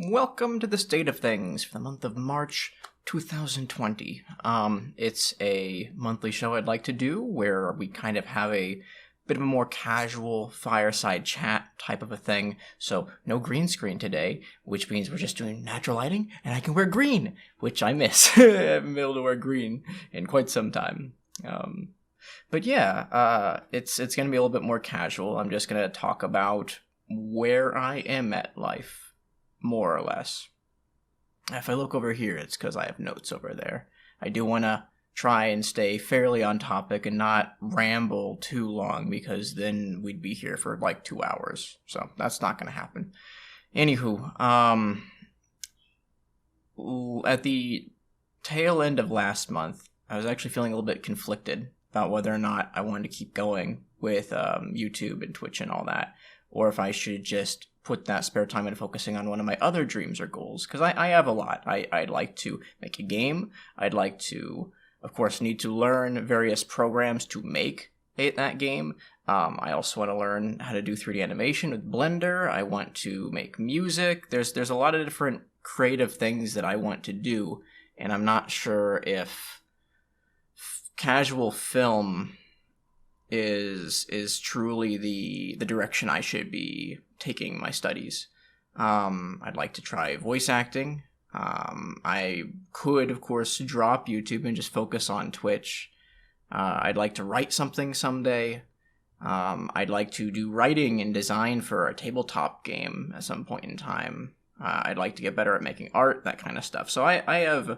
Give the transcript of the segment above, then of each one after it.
Welcome to the State of Things for the month of March 2020. It's a monthly show I'd like to do where we kind of have a bit of a more casual fireside chat type of a thing. So no green screen today, which means we're just doing natural lighting, and I can wear green, which I miss. I haven't been able to wear green in quite some time. But yeah, it's going to be a little bit more casual. I'm just going to talk about where I am at life, more or less. If I look over here, it's because I have notes over there. I do want to try and stay fairly on topic and not ramble too long, because then we'd be here for like 2 hours. So that's not going to happen. Anywho, at the tail end of last month, I was actually feeling a little bit conflicted about whether or not I wanted to keep going with YouTube and Twitch and all that, or if I should just put that spare time into focusing on one of my other dreams or goals, because I have a lot. I'd like to make a game. I'd like to, of course, need to learn various programs to make that game. I also want to learn how to do 3D animation with Blender. I want to make music. There's a lot of different creative things that I want to do, and I'm not sure if casual film is truly the direction I should be taking my studies. I'd like to try voice acting. I could, of course, drop YouTube and just focus on Twitch. I'd like to write something someday. I'd like to do writing and design for a tabletop game at some point in time. I'd like to get better at making art, that kind of stuff. So I have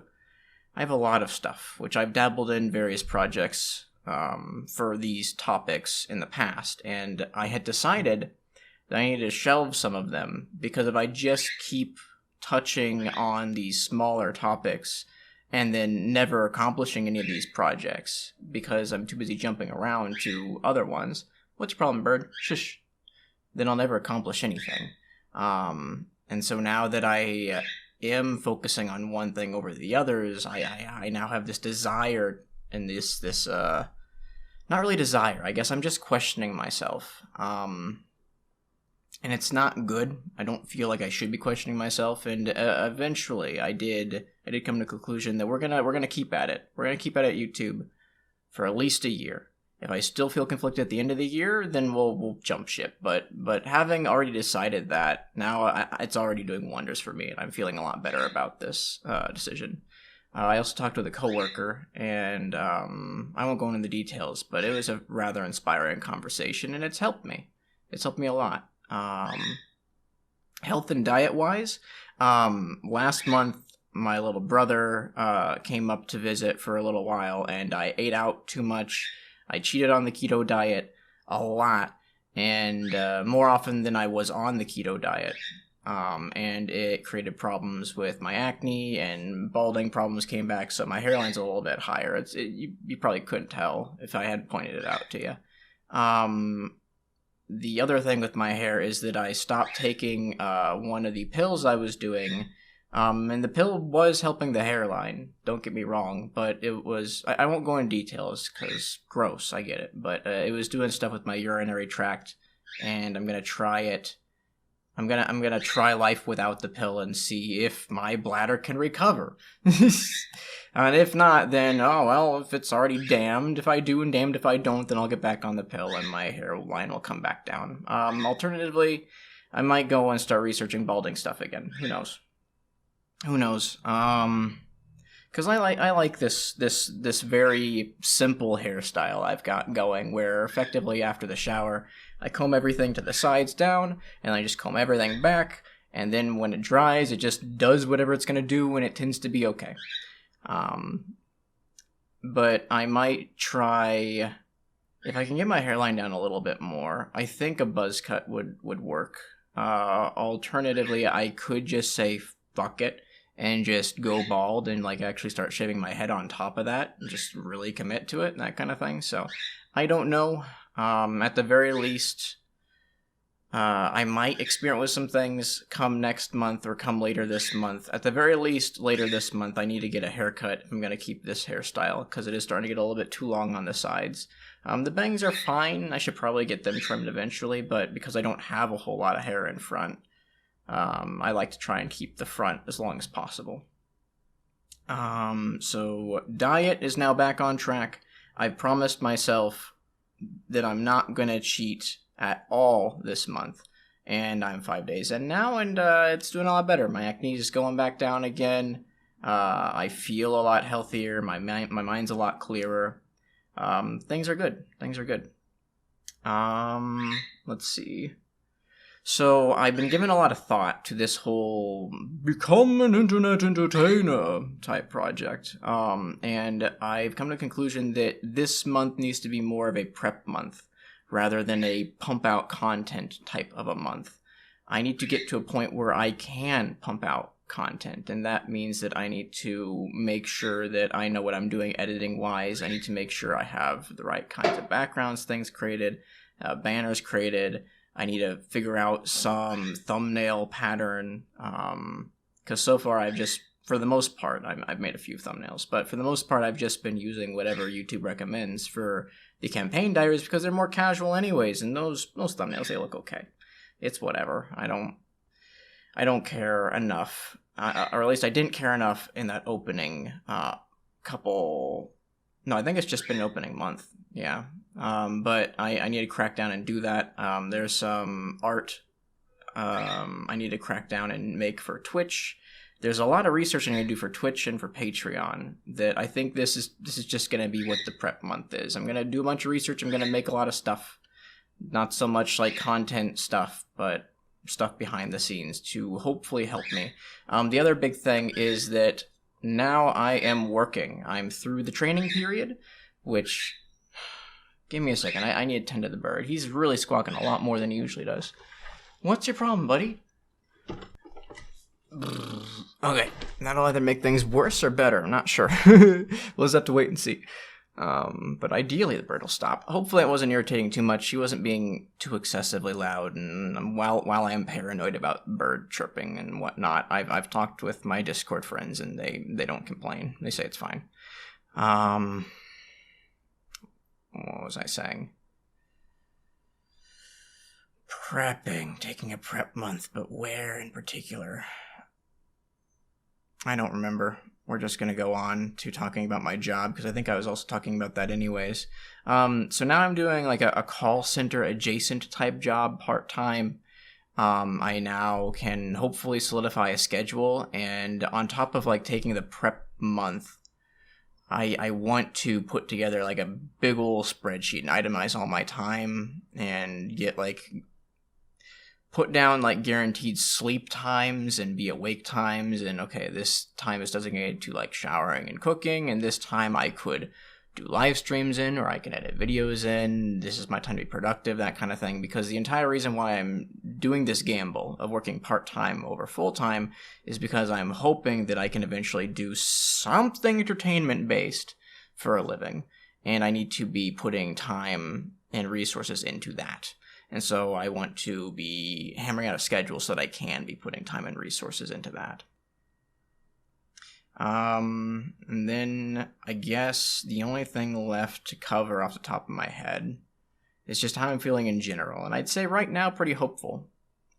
a lot of stuff, which I've dabbled in various projects for these topics in the past, and I had decided that I needed to shelve some of them, because if I just keep touching on these smaller topics and then never accomplishing any of these projects because I'm too busy jumping around to other ones, what's your problem, bird? Shush. Then I'll never accomplish anything. And so now that I am focusing on one thing over the others, I now have this desire and this not really desire, I guess I'm just questioning myself. And it's not good. I don't feel like I should be questioning myself, and eventually I did come to the conclusion that we're gonna keep at it. We're gonna keep at it YouTube for at least a year. If I still feel conflicted at the end of the year, then we'll jump ship. But having already decided that, now it's already doing wonders for me, and I'm feeling a lot better about this decision. I also talked with a coworker, and I won't go into the details, but it was a rather inspiring conversation, and it's helped me. It's helped me a lot. Health and diet-wise, last month, my little brother came up to visit for a little while, and I ate out too much. I cheated on the keto diet a lot, and more often than I was on the keto diet. And it created problems with my acne, and balding problems came back, so my hairline's a little bit higher. You probably couldn't tell if I hadn't pointed it out to you. The other thing with my hair is that I stopped taking one of the pills I was doing, and the pill was helping the hairline, don't get me wrong, but it was, I won't go into details because gross, I get it, but it was doing stuff with my urinary tract, and I'm gonna try it. I'm gonna try life without the pill and see if my bladder can recover. And if not, then, oh well, if it's already damned if I do and damned if I don't, then I'll get back on the pill and my hairline will come back down. Alternatively, I might go and start researching balding stuff again. Who knows? Because I like this very simple hairstyle I've got going, where effectively after the shower, I comb everything to the sides down, and I just comb everything back, and then when it dries, it just does whatever it's gonna do, and it tends to be okay. But I might try, if I can get my hairline down a little bit more, I think a buzz cut would work. Alternatively, I could just say fuck it and just go bald and like actually start shaving my head on top of that and just really commit to it and that kind of thing. So I don't know. At the very least, I might experiment with some things come next month or come later this month. At the very least, later this month, I need to get a haircut if I'm going to keep this hairstyle, because it is starting to get a little bit too long on the sides. The bangs are fine. I should probably get them trimmed eventually, but because I don't have a whole lot of hair in front, I like to try and keep the front as long as possible. So diet is now back on track. I promised myself that I'm not going to cheat at all this month. And I'm 5 days in now, and it's doing a lot better. My acne is going back down again. I feel a lot healthier. My mind's a lot clearer. Things are good. Let's see. So I've been giving a lot of thought to this whole become an internet entertainer type project. And I've come to the conclusion that this month needs to be more of a prep month rather than a pump out content type of a month. I need to get to a point where I can pump out content, and that means that I need to make sure that I know what I'm doing editing wise. I need to make sure I have the right kinds of backgrounds, things created, banners created. I need to figure out some thumbnail pattern, because so far I've just, for the most part, I've made a few thumbnails, but for the most part I've just been using whatever YouTube recommends for the campaign diaries because they're more casual anyways, and those thumbnails, they look okay. It's whatever. I don't care enough, or at least I didn't care enough in that opening couple. No, I think it's just been an opening month. Yeah. But I need to crack down and do that. There's some art I need to crack down and make for Twitch. There's a lot of research I need to do for Twitch and for Patreon that I think this is just going to be what the prep month is. I'm going to do a bunch of research. I'm going to make a lot of stuff. Not so much like content stuff, but stuff behind the scenes to hopefully help me. The other big thing is that now I am working. I'm through the training period, which... Give me a second. I need to tend to the bird. He's really squawking a lot more than he usually does. What's your problem, buddy? Okay. That'll either make things worse or better. I'm not sure. We'll just have to wait and see. But ideally the bird will stop. Hopefully it wasn't irritating too much. She wasn't being too excessively loud. And while I am paranoid about bird chirping and whatnot, I've talked with my Discord friends and they don't complain. They say it's fine. What was I saying? Prepping. Taking a prep month, but where in particular? I don't remember. We're just going to go on to talking about my job, because I think I was also talking about that anyways. So now I'm doing like a call center adjacent type job part-time. I now can hopefully solidify a schedule, and on top of like taking the prep month, I want to put together like a big ol' spreadsheet and itemize all my time and get like put down like guaranteed sleep times and be awake times, and okay, this time is designated to like showering and cooking, and this time I could do live streams in, or I can edit videos in, this is my time to be productive, that kind of thing, because the entire reason why I'm doing this gamble of working part-time over full-time is because I'm hoping that I can eventually do something entertainment-based for a living, and I need to be putting time and resources into that. And so I want to be hammering out a schedule so that I can be putting time and resources into that. And then I guess the only thing left to cover off the top of my head is just how I'm feeling in general. And I'd say right now, pretty hopeful.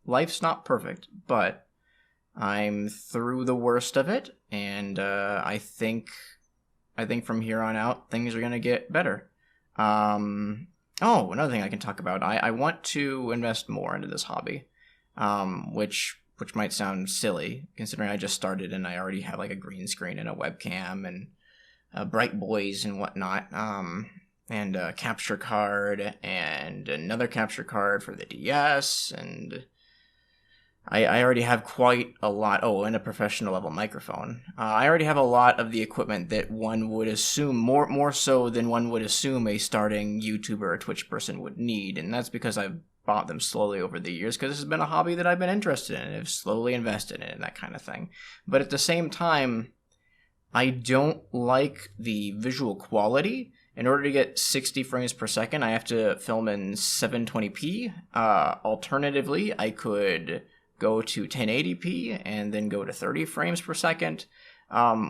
Life's not perfect, but I'm through the worst of it. And, I think from here on out, things are going to get better. Oh, another thing I can talk about. I want to invest more into this hobby, which might sound silly, considering I just started and I already have like a green screen and a webcam and bright boys and whatnot, and a capture card and another capture card for the DS, and I already have quite a lot. Oh, and a professional level microphone. I already have a lot of the equipment that one would assume, more so than one would assume a starting YouTuber or Twitch person would need, and that's because I've bought them slowly over the years, because this has been a hobby that I've been interested in and have slowly invested in, and that kind of thing. But at the same time, I don't like the visual quality. In order to get 60 frames per second, I have to film in 720p. Alternatively, I could go to 1080p and then go to 30 frames per second,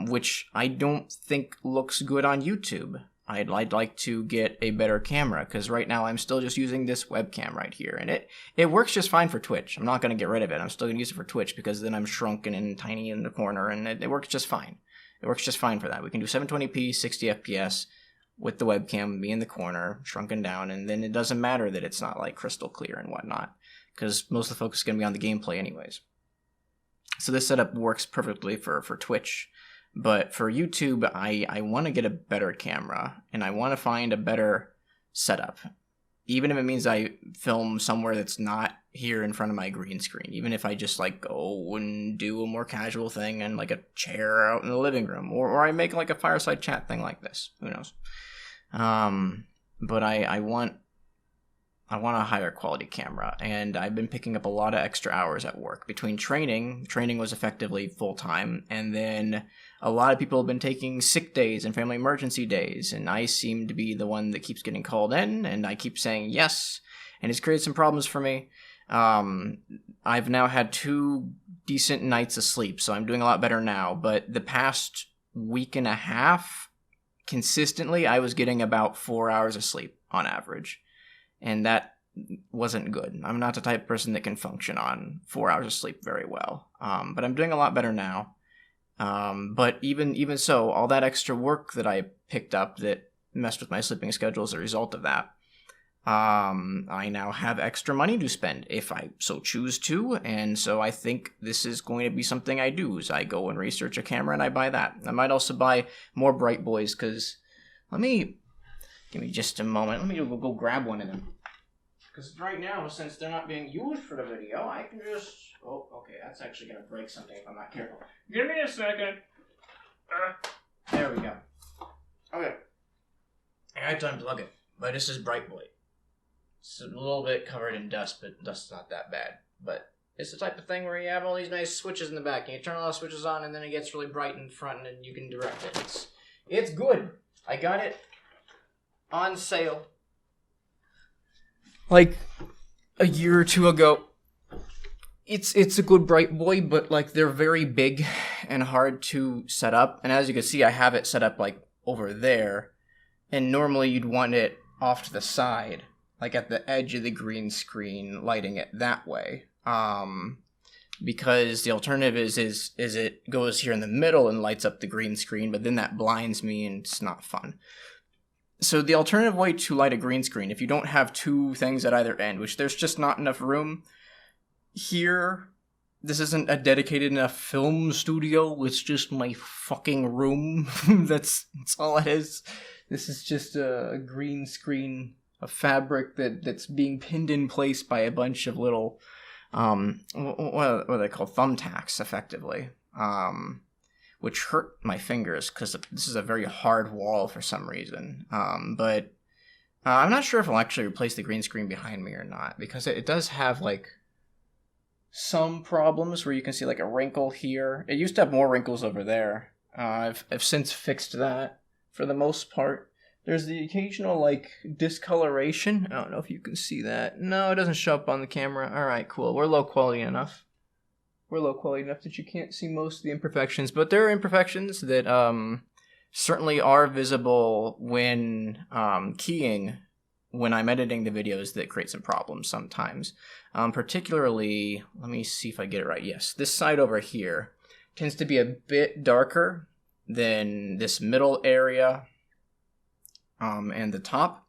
which I don't think looks good on YouTube. I'd like to get a better camera, because right now I'm still just using this webcam right here, and it works just fine for Twitch. I'm not going to get rid of it. I'm still going to use it for Twitch, because then I'm shrunken and tiny in the corner, and it works just fine. It works just fine for that. We can do 720p, 60 FPS with the webcam, me in the corner, shrunken down, and then it doesn't matter that it's not like crystal clear and whatnot, because most of the focus is going to be on the gameplay anyways. So this setup works perfectly for Twitch. But for YouTube, I want to get a better camera, and I want to find a better setup. Even if it means I film somewhere that's not here in front of my green screen. Even if I just like go and do a more casual thing and like a chair out in the living room. Or I make like a fireside chat thing like this. Who knows? But I want a higher quality camera, and I've been picking up a lot of extra hours at work. Between training was effectively full-time, and then a lot of people have been taking sick days and family emergency days, and I seem to be the one that keeps getting called in, and I keep saying yes, and it's created some problems for me. I've now had 2 decent nights of sleep, so I'm doing a lot better now, but the past week and a half, consistently, I was getting about 4 hours of sleep on average. And that wasn't good. I'm not the type of person that can function on 4 hours of sleep very well. But I'm doing a lot better now. But even so, all that extra work that I picked up that messed with my sleeping schedule as a result of that, I now have extra money to spend if I so choose to. And so I think this is going to be something I do, is I go and research a camera and I buy that. I might also buy more Bright Boys, because give me just a moment. Let me go grab one of them. Because right now, since they're not being used for the video, I can just... Oh, okay, that's actually going to break something if I'm not careful. Give me a second. There we go. Okay. I had to unplug it, but this is Bright Boy. It's a little bit covered in dust, but dust's not that bad. But it's the type of thing where you have all these nice switches in the back, and you turn all the switches on, and then it gets really bright in front, and then you can direct it. It's good. I got it on sale like a year or 2 ago. It's a good Bright Boy, but like they're very big and hard to set up. And as you can see, I have it set up like over there, and normally you'd want it off to the side, like at the edge of the green screen, lighting it that way. Because the alternative is it goes here in the middle and lights up the green screen, but then that blinds me and it's not fun. So the alternative way to light a green screen, if you don't have 2 things at either end, which there's just not enough room here, this isn't a dedicated enough film studio, it's just my fucking room. That's all it is. This is just a green screen, a fabric that's being pinned in place by a bunch of little, what are they called? Thumbtacks, effectively. Which hurt my fingers, because this is a very hard wall for some reason. But I'm not sure if I'll actually replace the green screen behind me or not, because it does have, like, some problems where you can see, like, a wrinkle here. It used to have more wrinkles over there. I've since fixed that, for the most part. There's the occasional, like, discoloration. I don't know if you can see that. No, it doesn't show up on the camera. All right, cool. We're low quality enough. We're low quality enough that you can't see most of the imperfections, but there are imperfections that certainly are visible when keying, when I'm editing the videos, that create some problems sometimes. Particularly, let me see if I get it right. Yes, this side over here tends to be a bit darker than this middle area and the top.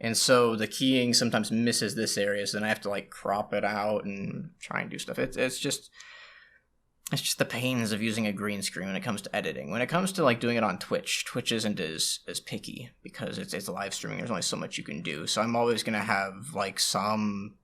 And so the keying sometimes misses this area, so then I have to like crop it out and try and do stuff. It's just the pains of using a green screen when it comes to editing. When it comes to like doing it on Twitch isn't as picky, because it's live streaming. There's only so much you can do. So I'm always going to have like some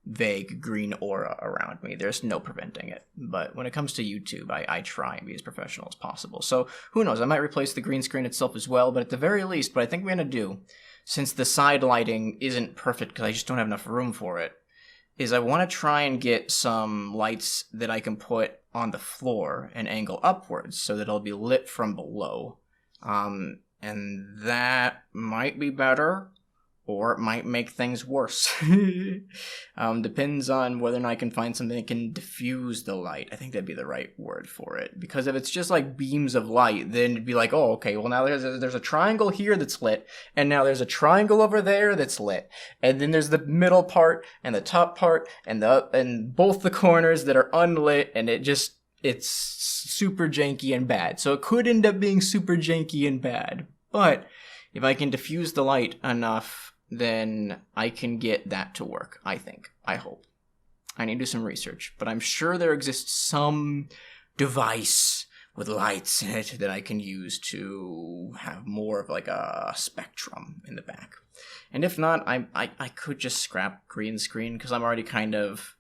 vague green aura around me. There's no preventing it. But when it comes to YouTube, I try and be as professional as possible. So who knows? I might replace the green screen itself as well. But at the very least, what I think we're going to do, since the side lighting isn't perfect because I just don't have enough room for it, is I want to try and get some lights that I can put on the floor and angle upwards so that it'll be lit from below. And that might be better, or it might make things worse. Depends on whether or not I can find something that can diffuse the light. I think that'd be the right word for it. Because if it's just like beams of light, then it'd be like, oh, okay, well now there's a triangle here that's lit, and now there's a triangle over there that's lit, and then there's the middle part and the top part and both the corners that are unlit, and it's super janky and bad. So it could end up being super janky and bad, but if I can diffuse the light enough, then I can get that to work, I think. I hope. I need to do some research, but I'm sure there exists some device with lights in it that I can use to have more of like a spectrum in the back. And if not, I could just scrap green screen, because I'm already kind of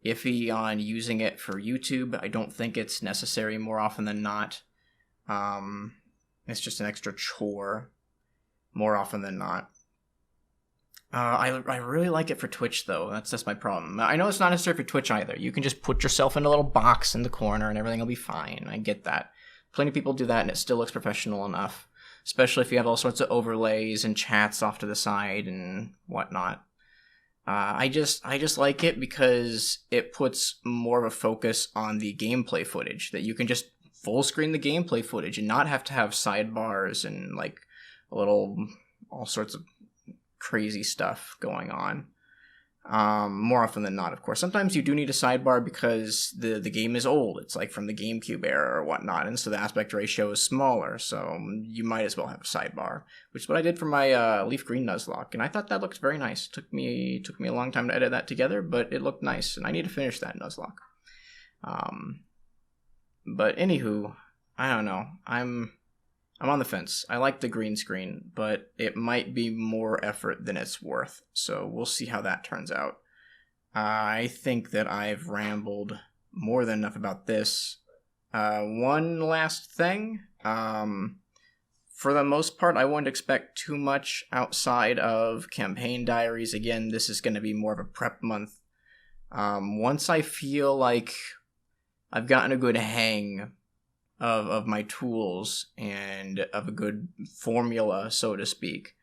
iffy on using it for YouTube. I don't think it's necessary more often than not. It's just an extra chore more often than not. I really like it for Twitch, though. That's my problem. I know it's not necessary for Twitch either. You can just put yourself in a little box in the corner and everything will be fine. I get that. Plenty of people do that and it still looks professional enough. Especially if you have all sorts of overlays and chats off to the side and whatnot. I just like it because it puts more of a focus on the gameplay footage. That you can just full screen the gameplay footage and not have to have sidebars and like all sorts of crazy stuff going on. More often than not, of course. Sometimes you do need a sidebar because the game is old. It's like from the GameCube era or whatnot, and so the aspect ratio is smaller, so you might as well have a sidebar, which is what I did for my Leaf Green Nuzlocke, and I thought that looked very nice. Took me a long time to edit that together, but it looked nice, and I need to finish that Nuzlocke. But anywho, I don't know. I'm on the fence. I like the green screen, but it might be more effort than it's worth. So we'll see how that turns out. I think that I've rambled more than enough about this. One last thing. For the most part, I wouldn't expect too much outside of campaign diaries. Again, this is going to be more of a prep month. Once I feel like I've gotten a good hang of my tools and of a good formula, so to speak,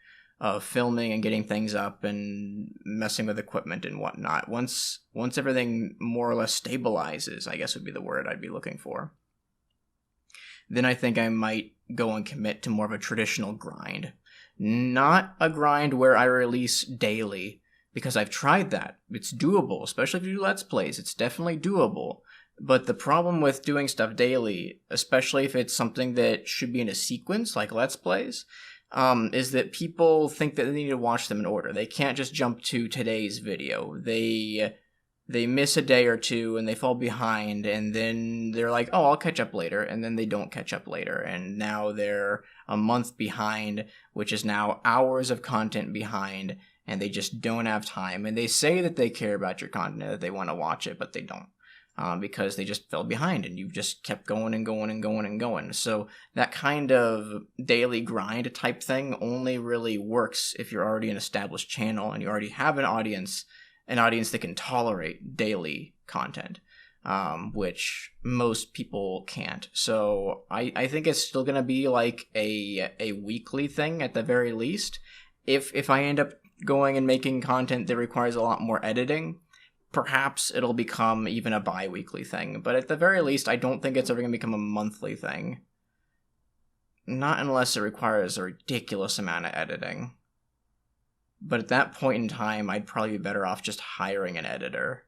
of filming and getting things up and messing with equipment and whatnot. Once everything more or less stabilizes, I guess would be the word I'd be looking for, then I think I might go and commit to more of a traditional grind. Not a grind where I release daily, because I've tried that. It's doable, especially if you do Let's Plays. It's definitely doable. But the problem with doing stuff daily, especially if it's something that should be in a sequence, like Let's Plays, is that people think that they need to watch them in order. They can't just jump to today's video. They miss a day or two and they fall behind, and then they're like, oh, I'll catch up later, and then they don't catch up later. And now they're a month behind, which is now hours of content behind, and they just don't have time. And they say that they care about your content, that they want to watch it, but they don't. Because they just fell behind and you've just kept going and going and going and going. So that kind of daily grind type thing only really works if you're already an established channel and you already have an audience that can tolerate daily content, which most people can't. So I think it's still going to be like a weekly thing at the very least. If I end up going and making content that requires a lot more editing, perhaps it'll become even a bi-weekly thing, but at the very least, I don't think it's ever going to become a monthly thing. Not unless it requires a ridiculous amount of editing. But at that point in time, I'd probably be better off just hiring an editor.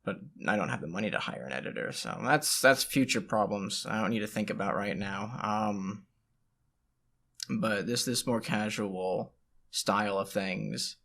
But I don't have the money to hire an editor, so that's future problems I don't need to think about right now. But this more casual style of things,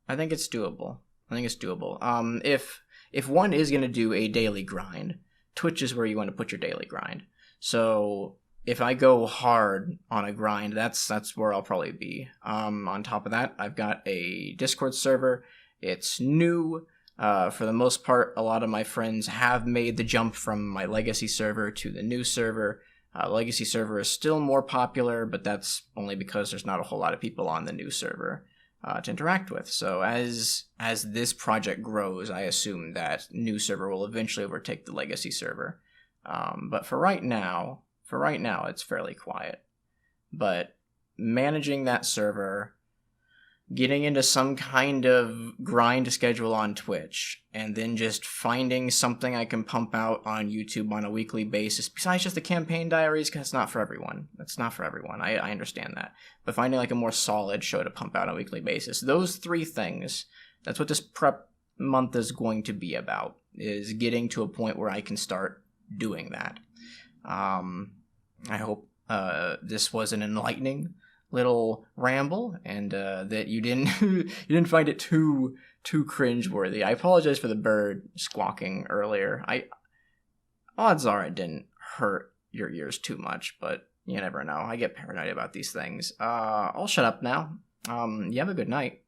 I think it's doable. If one is going to do a daily grind, Twitch is where you want to put your daily grind. So if I go hard on a grind, that's where I'll probably be. On top of that, I've got a Discord server. It's new. For the most part, a lot of my friends have made the jump from my legacy server to the new server. Legacy server is still more popular, but that's only because there's not a whole lot of people on the new server to interact with. So as this project grows, I assume that new server will eventually overtake the legacy server. But for right now, it's fairly quiet. But managing that server, getting into some kind of grind schedule on Twitch, and then just finding something I can pump out on YouTube on a weekly basis, besides just the campaign diaries, because it's not for everyone. It's not for everyone. I understand that. But finding like a more solid show to pump out on a weekly basis. Those three things, that's what this prep month is going to be about, is getting to a point where I can start doing that. I hope this was an enlightening little ramble, and that you didn't find it too cringeworthy. I apologize for the bird squawking earlier. Odds are it didn't hurt your ears too much, but you never know. I get paranoid about these things. I'll shut up now. You have a good night.